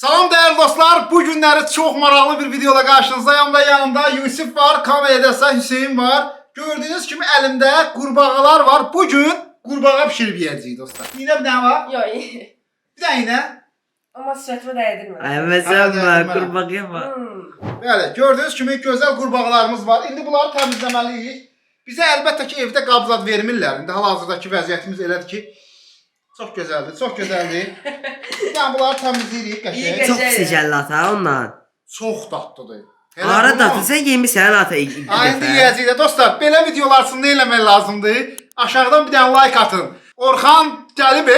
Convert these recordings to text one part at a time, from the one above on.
Salam değerli dostlar, bu günləri çox maraqlı bir videoda qarşınızdayım və yanımda Yusuf var, kamerada ise Hüseyin var. Gördüğünüz kimi əlimdə qurbağalar var. Bugün qurbağa pişirib yiyəcəyik dostlar. Yine bir dənə var. Yok iyi. Bir dənə yine. Ama suratıma değdirme. Evet sen var, kurbağaya var. Bəli, gördüğünüz kimi gözəl qurbağalarımız var. İndi bunları təmizləməliyik. Bizə əlbəttə ki evdə qabzad vermirlər. İndi hal-hazırdakı vəziyyətimiz elədir ki, çox gözəldir, çox gözəldir. Yəni bunları təmizləyirik qəşəng. Çok sıcak ata ondan. Çox dadlıdır. Ara tatlı sen yemişsen ata ilk İndi defa. yiyəcəyik də dostlar, belə videolar üçün nə eləmək lazımdır? Aşağıdan bir dənə like atın. Orxan gəlib.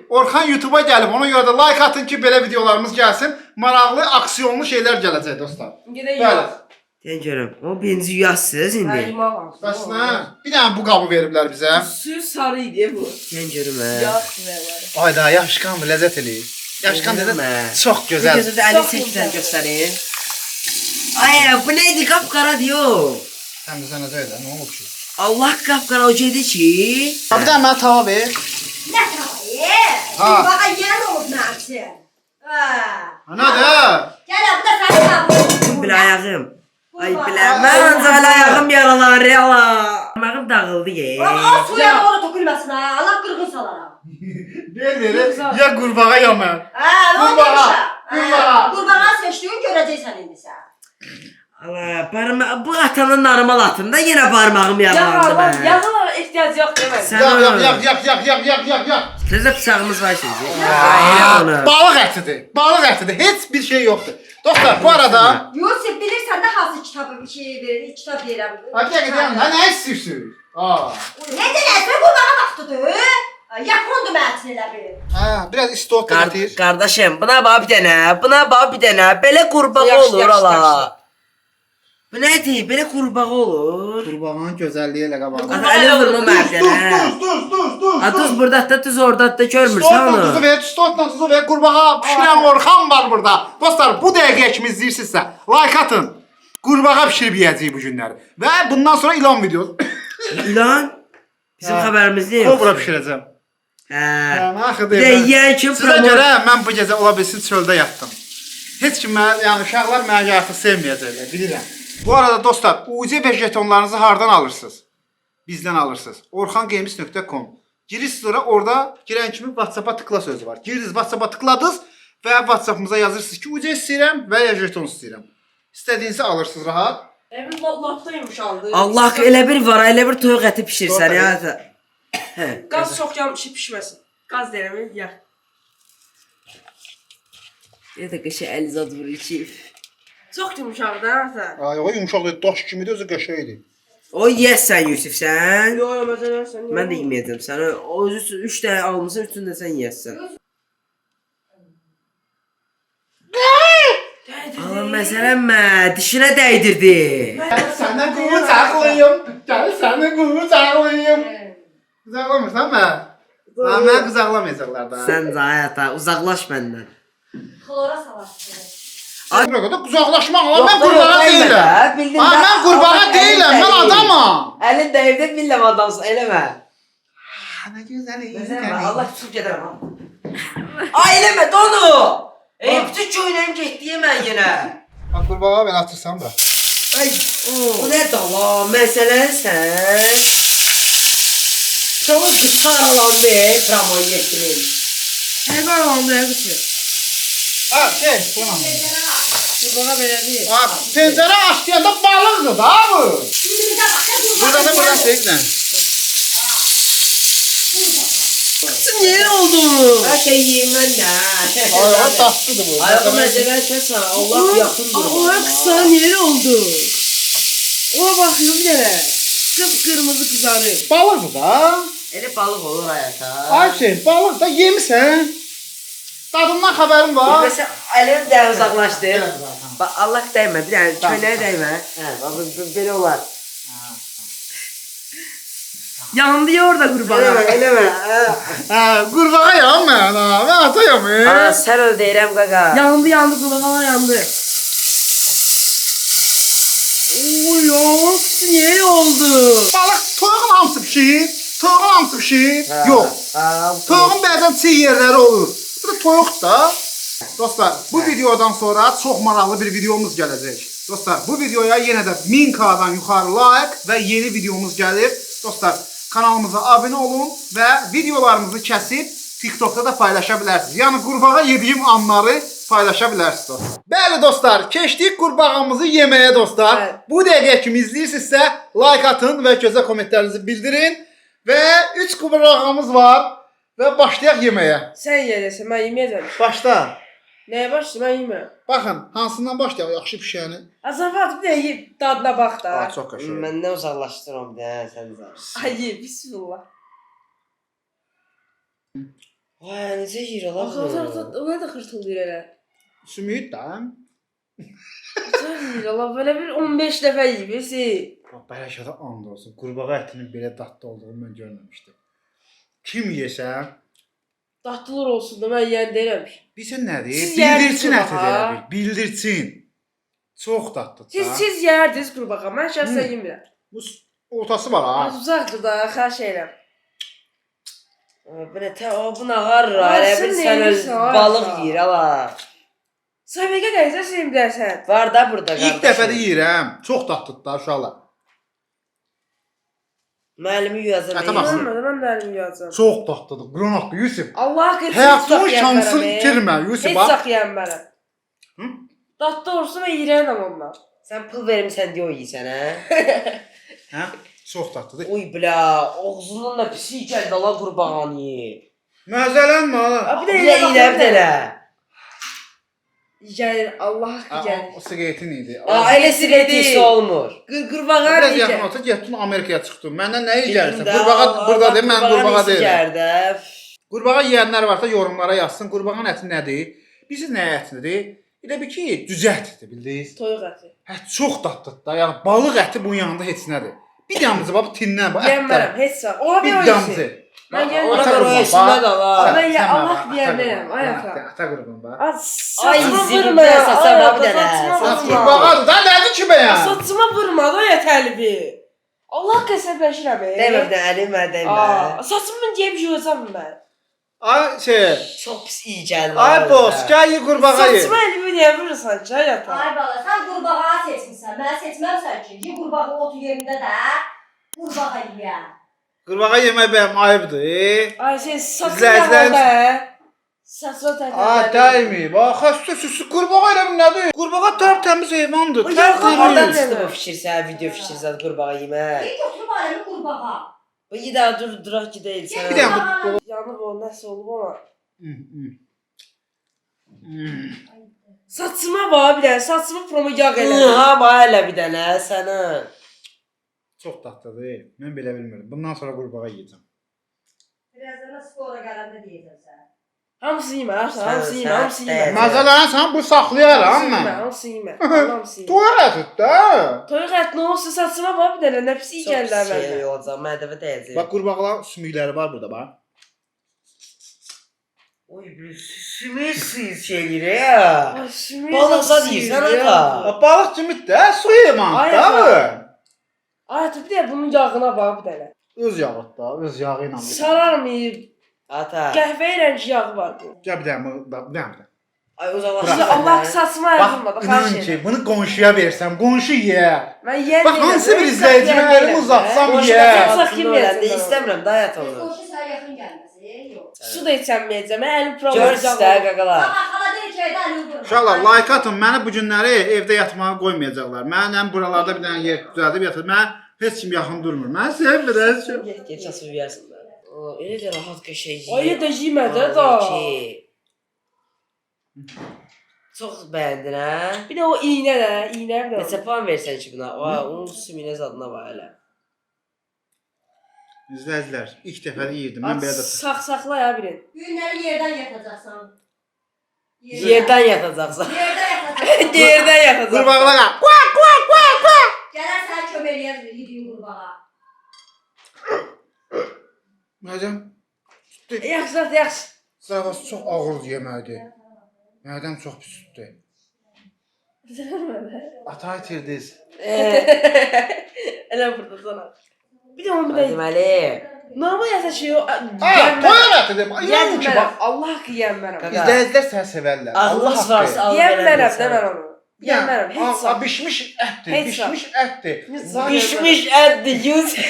Orxan YouTube'a gəlib. Ona görə də like atın ki, belə videolarımız gəlsin. Maraqlı, aksiyonlu şeylər gələcək dostlar. Gide Bəli. yok. Sen görüm. O benzi yazsız indi. Ayıma var. Bəs nə? Bir dənə bu qabı veriblər bizə. Suyu sarıydı bu. Sen görüm he. Yağ ver. Ayda yapışqandır, ləzzət eləyir. Yapışqan Görürüm dedim, he. çox Bir gözəl. gözü Ali çekten göstereyim. Ay bu neydi kapkara diyor. Təmizlənəcək də, nə olub ki? Allah kapkara o dedi ki. Bir dənə mənə tava ver. Ne tavayı? Ha. Baka yen olub nəmsi. Nədir? Gel bu da sənin tavayı. Bil ayağım. Ay biləm. Mən ancaq elə ayağım yaralar yala. Ayağım dağıldı ye. Ama o suya doğru tökülməsin ha. Allah qırğın salaram. Ver. Ya qurbağa ya mən. Ne oldu Qurbağa, demişəm? qurbağa. Qurbağa seçdiyin görəcəksən indi sən. Allah parma bu atanın normal atında yine parmağım yaralandı ben. Yazılara ihtiyaç yok değil mi? Sen Yak. Sizde bıçağımız var şimdi. Ay onu. Balıq ətidir. Balıq ətidir. Heç bir şey yoxdur. Dostlar bu arada Yusuf bilirsən də hansı kitabı verir, kitab verirəm. Həqiqətən nə istəyirsiniz? Ne deyirsən? Qurbağa vaxtıdır. Yapondur mətin elə bir. Biraz istot gətir. Kardeşim buna bak bir tane. Buna bak bir tane. Böyle kurbağa Yaxşı, olur yaxşı, ala. yaxşı. Bu nedir? Böyle kurbağa olur. Qurbağanın gözəlliyi ilə qabağa. Ata eli vurma mərdən. Tuz. Ha tuz burada da tuz orada da görmürsən Stotla tuzu onu. ver, stotla tuzu ver. Qurbağa pişirən Orxan var burada. Dostlar bu dəqiqə kimi izləyirsinizsə like atın. Qurbağa pişirib yeyəcəyik bu günləri. Və bundan sonra ilan videosu. İlan. Bizim Ha. haberimiz yok. Kobra pişirəcəm. He. Axı Bir de yiyen kim Sizə görə mən bu gecə ola bilsin çöldə yatdım. Heç kim mənə, yəni uşaqlar mənə artıq sevməyəcəklər, bilirəm. Bu arada dostlar, UC və jetonlarınızı hardan alırsınız? Bizdən alırsınız. orxangames.com. Girirsiniz ora, orada girən kimi WhatsApp-a tıkla sözü var. Girdiniz WhatsApp-a tıkladınız və WhatsApp-ımıza yazırsınız ki, UC istəyirəm və ya jeton istəyirəm. İstədiyinizi alırsınız rahat. Evin loftaymış aldı. Allah elə bir var, elə bir toyuq əti pişirsən ya. Ata. He. Gaz çok yanmış pişmesin. Gaz denemi yak. Bir dakika şey Elizad vurur içi. Çok yumuşak da sen. Ay, o yumşaq idi, daş kimi də özü qəşəng idi. O yiyəsən Yusuf sən. Yo yo mesela sen. Mən də yeməyəcəm sən. O özü 3 dənə almısan, üçünü də sən yeyəsən. Allah məsələnmə, dişinə dəydirdi. Səndən qucaqlayım. Gəl səndən qucaqlayım. Qucaqlamırsan mən? Mən qucaqlamayacaqlar da. Sən zayata uzaqlaş məndən. Xlora salarsın. Ay, burada uzaqlaşmaq lan, mən qurbağa deyiləm. Bildim. Ha, mən qurbağa deyiləm, mən adamam. Əlin dəyibdə billəm adamsın, eləmə. Nə gözəl Məsələn, Allah tutub gedərəm. Ay eləmə, donu. Bütün köynəyim getdi mən yenə. Bax, qurbağa belə atırsan bura. Ay, o nə dala, məsələn sən. Çoğu qıtar alandı, tramvay yetirin. Hemen oldu ya kuşu. Ha, buna. Kurbağa böyle değil. Bax, pəncərə açdıyanda balıqdır da bu. Burada da buradan çəkdən. Kızım niye oldu? Her şey yiyeyim ben de. Ay, tatlıdır bu. Ay, o məsələ kəsən, Allah yaxındır. Aa kısa niye oldu? Ona bakıyorum bir tane. Kıpkırmızı kızarıyor. Balıqdır da. Elə balıq olur hayata. Ay şey, balıq da yemisən. Dadından xəbərin var. Mesela əlim də uzaqlaşdı. Biraz daha, tamam. Bax, Allah dəymə, bir dənə Tamam, köynəyə tamam. dəymə. Hə, belə olar. Yandı ya orada kurbağa. Eləmə. Hə, qurbağayam mən, ha. Mən atayam. Ha, sən öl deyirəm qaqa. Yandı kurbağalar yandı. Oy ya kızım niye oldu? Balıq toyuğun hamısı pişir. Toyuğun hamısı pişir. Yox. Ha, Toyuğun bəzən çiğ yerləri olur. Bu da toyuq da. Dostlar, bu videodan sonra çox maraqlı bir videomuz gələcək. Dostlar, bu videoya yenə də 1000K-dan yuxarı like və yeni videomuz gəlir. Dostlar, kanalımıza abunə olun və videolarımızı kəsib TikTokda da paylaşa bilərsiniz. Yəni qurbağa yediyim anları paylaşa bilərsiniz dostlar. Bəli dostlar, keçdik qurbağamızı yeməyə dostlar. Evet. Bu dəqiqə kimi izləyirsinizsə like atın və gözəl kommentlərinizi bildirin. Və 3 qurbağamız var və başlayaq yeməyə. Sən yerəsən, mən yeməyəcəm. Başla. Nəyə başlayım, mən yeməyəm. Baxın, hansından başlayaq yaxşı pişəni? Azərbaycan bir də yeyib dadına bax da. Çox qəşəng. Məndən uzaqlaşdırım də sən də. Ay, ye, bismillah. Vay, necə yeyir ala Bax, o nə də xırtıldır elə. Sümüyüd də. Sən yeyir ala, belə bir 15 dəfə yeyib, Bəlkə and olsun. Qurbağa ətinin belə dadlı olduğunu mən görməmişdim. Kim yesə, Dadlılar olsun da mən yeyən deyirəm. bilsən nədir? Siz Bildirçin yerdiniz əti qurbağa. elə bil. Bildirçin. Çox dadlıdır. Siz yerdiniz qurbağa, mən şəxsən yemirəm. Bu ortası var ha. Az uzaqdır da, xahiş edirəm. Belə bu nağar Aa, elə sən bir nə sən yeyirsən, ay balıq ata? yeyir ala. Səbəqə gəlsə sən bilərsən. Var da burada qardaşım. İlk dəfə də yeyirəm. Çox dadlıdır da uşaqlar. Müəllimi yazır. Ata baxsın. Görmədim, mən də əlimi yiyəcəm. Çox dadlıdır. Qronaqlı Yusuf. Allah qəçsin. Həyatının şansını itirmə Yusuf. Heç Bax. sax yeyəm mənə. Hı? Dadlı olsun və yeyirəm ondan. Sən pul vermisən deyə o yeyirsən hə? Hə? Çox dadlıdır. Oy bilə, ağzından da pisi gəldi ala qurbağanı yeyir. Məzələnmə ha. Bir Bir də də ilə bir dənə. Gəlir, Allah haqqı gəlir. O siqaretin idi. Elə siqretisi olmur. Qırbağa Biraz yaxın necə? olsa getdin Amerikaya çıxdın. Məndən nə Bildim yeyəcəksən? də, Qurbağa Allah, burada deyil, mən qurbağa deyiləm. deyirəm. Qurbağa yeyənlər varsa yorumlara yazsın. Qurbağanın əti nədir? Bilirsiniz nə ətidir? Elə bir ki, cücə ətidir, bildiniz? Toyuq əti. Hə, çox dadlıdır da. Yəni balıq əti bunun yanında heç nədir. Bir damcı bax tindən bax Yemərəm, heç sax. Ola Bir bir damcı. oysun. Mən Bax, gəlmərəm. Ona ata görə qurban, oysunlar bax. da var. Sən- Mən ya sən Allah bax, ata deyənlərəm, qurban, ay ata, ata. ata qurban bax. Ay, Saçımı zibir vurma ya. səsə Ay bax ata, bir dənə. saçıma Saç Saç vurma. qurbağadır da, nədir ki bəyən? Saçıma vurma da yetərli bir. Allah qəsəbləşirəm. Demə bir dənə, əlimə demə. Saçımı deyib yuyacam mən. Ay şey. Çox pis iyi gəldi. Ay boss, gəl ye qurbağa ye. Saçıma elimi niyə vurursan ki, ay ata? Ay bala, sən qurbağa seçmisən. Mən seçməmsən ki. Ye qurbağa otu yerində də qurbağa yeyər. Qurbağa yemək bəyəm ayıbdır. Ay sen saçına İzləyicilərimiz- bak be. Saçına Ay dəymi. Bax, xəstə süsü qurbağa elə bir nədir? Qurbağa tərtəmiz heyvandır. O Hardan Qurbağa- çıxdı bu fikir sən, video fikir sən qurbağa yemək? Bir götürüb aləmi qurbağa. Bu iyi daha duraq gedəyik sən. Bir dənə bu. Yanıq o nəsə olub ona. Hı, hı. Hmm. Saçıma bak bir də, saçımı promo yağ elədim. Ha, bax elə bir dənə sənə. Çox dadlıdır. Mən belə bilmirəm. Bundan sonra qurbağa yeyəcəm. Birazdan spora gələndə deyəcəm sən. Hamısı yemə, hamısı Sən- yemə, sən hamısı yemə. deyil. Məzələnsən bu saxlayaram Hamısı yemə, mən. hamısı yemə. Hamısı yemə. Toyuq ətidir də. Toyuq ət nə olsa saçıma bak bir dənə, nə pis iyi Çox gəldi pis şey əvvəldən. olacaq, mədəvə dəyəcək. Bax qurbağa sümükləri var burada bax. Oy, bir sümük şeylir ya. Ay sümüyü Balıq zad nasıl yeyirsən yeyir ata. ya? Bax balıq kimi də su yeman Ay, da. ata. Ay ata bir də bunun yağına bak bir dənə. Öz yağı da, öz yağı ilə. Sararmayıb, Ata. qəhvə rəng yağı var bu. Gəl bir dənə bax, bir dənə. Ay uzaqlaş. Size Allah saçıma Bax, yazılmadı, inan xahiş ki, edirəm. bunu qonşuya versəm, qonşu yer. Mən yeyən Bax, deyiləm, hansı bir heç izləyicimə saxlayan əlimi deyiləm. uzatsam Boşuna yer. heç sax yeməyəcəm mən onu. İstəmirəm, dayat onu. Qoşu sənə yaxın gəlməsi, yox. Su da içəməyəcəm, əlim Gör proqramı istə qaqalar. Bax, xala deyir ki, evdə əlimi vurma. Uşaqlar, like atın, məni bu günləri evdə yatmağa qoymayacaqlar. Mənim buralarda bir dənə yer düzəldib yatır. Mən heç kim yaxın durmur. Mən sevmirəm heç kim. Get çası yeyərsən də. Elə də rahat qəşəng. Ayı da yemədə da. Çox bəyəndin hə? Bir də o iynə də, iynə bir də. Neçə puan versən ki buna? Vay, onun sümüyünə zadına var elə. İzləyicilər, ilk dəfə də yeyirdim. Mən belə də Saxla ya birin. Günləri yerdən yatacaqsan. Yerdən yatacaqsan. Yerdən yatacaqsan. Yerdən yatacaqsan. Qurbağalara. Gələr sənə kömək eləyər yediyin qurbağa. Mədən Yaxşı, yaxşı. sırası çox ağır yeməkdir. Mədən çox pisdir. Ata itirdiniz. Elə burada sana. Bir də onu bir də Deməli, Normal yasa şey o. Toyuq ətidir. İnanın ki, Yənmərəm. bax. Allah haqqı yənmərəm. Qaqa. İzləyicilər səni sevərlər. Allah Ağlınız haqqı. varsa al Yənmərəm də verəm. mən onu. Yənmərəm. Heç Aa, sağ. bişmiş ətdir, Heç bişmiş ətdir. Pişmiş ətdir Yusif.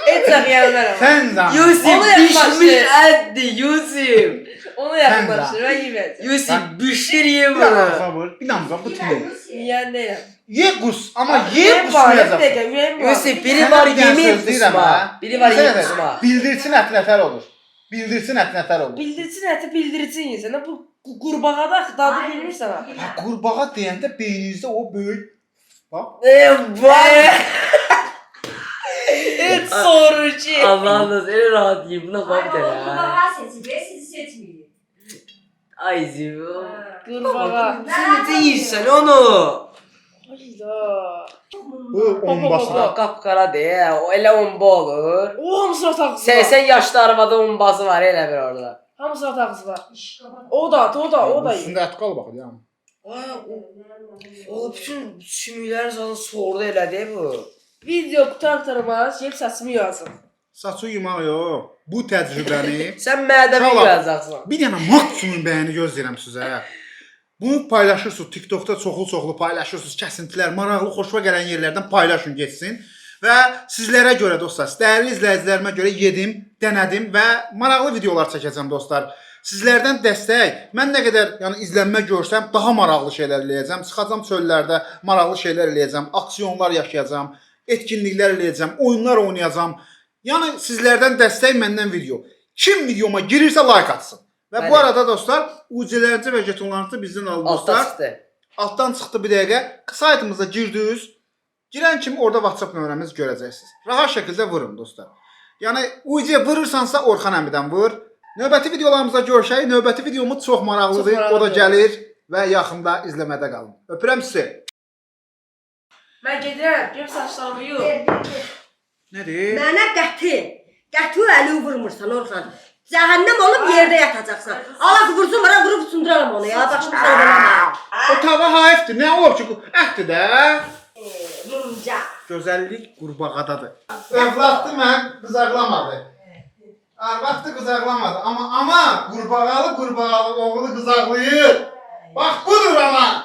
Heç sağ yənmərəm. Sən zan. Yusif Onu yaklaştı. pişmiş ətdir Yusif. Onu yaxınlaşdır, mən yeməyəcəm. Yusif pişir ye Bir bunu. damla vur, bir damla bu tüyü. Yeyən deyiləm. Ye qus, amma ye Ürəyim var, bir qusmayacaqsan. dəqiqə, ürəyim var. Yusif biri Sənə var bir dənə yemin söz deyirəm, kusma. ha. Biri var Sənə yemin də kusma. Bildirsin ət olur. Bildirsin ət olur. Bildirsin əti bildirsin yesən. Bu qurbağada dadı bilmirsən ha. Ha, qurbağa deyəndə beyninizdə o böyük bax. Vay. Heç sorucu. Allah'ınız en rahat yiyin. Buna bak bir Ay, o tane ha. qurbağa seçilir, sizi seçməyir. Ay Zivu. Qurbağa. Sen ne yiyirsen onu? Ayda. Bu onbası. Bak kapkara de. O ele omba olur. O hamısına tağısı 80 var. yaşlı arabada ombası var elə bir orada. Hamısına tağısı var. O da, o da, o da. Üstündə ət qal bax, ya. O bütün sümükler sana sordu elədi bu. Video qutartırmaz, yep saçımı yazın. Saçı yumaq yox. Bu təcrübəni Sen mədəmi Şala. yazacaqsan. bir dənə maksimum bəyəni gözləyirəm sizə. Bunu paylaşırsınız, TikTokda çoxlu paylaşırsınız, kəsintilər, maraqlı, xoşuma gələn yerlərdən paylaşın getsin. Və sizlərə görə dostlar, dəyərli izləyicilərimə görə yedim, dənədim və maraqlı videolar çəkəcəm dostlar. Sizlərdən dəstək, mən nə qədər yəni izlənmə görsəm, daha maraqlı şeylər eləyəcəm. Çıxacam çöllərdə maraqlı şeylər eləyəcəm, aksiyonlar yaşayacam, etkinliklər eləyəcəm, oyunlar oynayacam. Yəni sizlərdən dəstək, məndən video. Kim videoma girirsə like atsın. Və bu Bəli. arada dostlar, UC-lərinizi və jetonlarınızı bizdən alın Altdan dostlar. çıxdı. Altdan çıxdı bir dəqiqə. Saytımıza girdiniz. Girən kimi orada WhatsApp nömrəmizi görəcəksiniz. Rahat şəkildə vurun dostlar. Yəni UC vurursansa Orxan əmidən vur. Növbəti videolarımızda görüşək. Növbəti videomuz çox maraqlıdır. Çox maraqlıdır. O da gəlir və yaxında izləmədə qalın. Öpürəm sizi. Mən gedirəm, yep saçlarımı yu. Nədir? Mənə qəti əli vurmursan Orxan. Cəhənnəm olub yerdə yatacaqsan. Allah vursun, bana vurub sunduraram onu ya. Başımı sən eləmə. O tava hayıfdır. Nə olub ki? Əhdir də. Vurunca. Gözəllik qurbağadadır. Övladdı mən qızarlamadı. Arvadı qızarlamadı. Amma qurbağalı oğlu qızarlayır. Bax budur ana.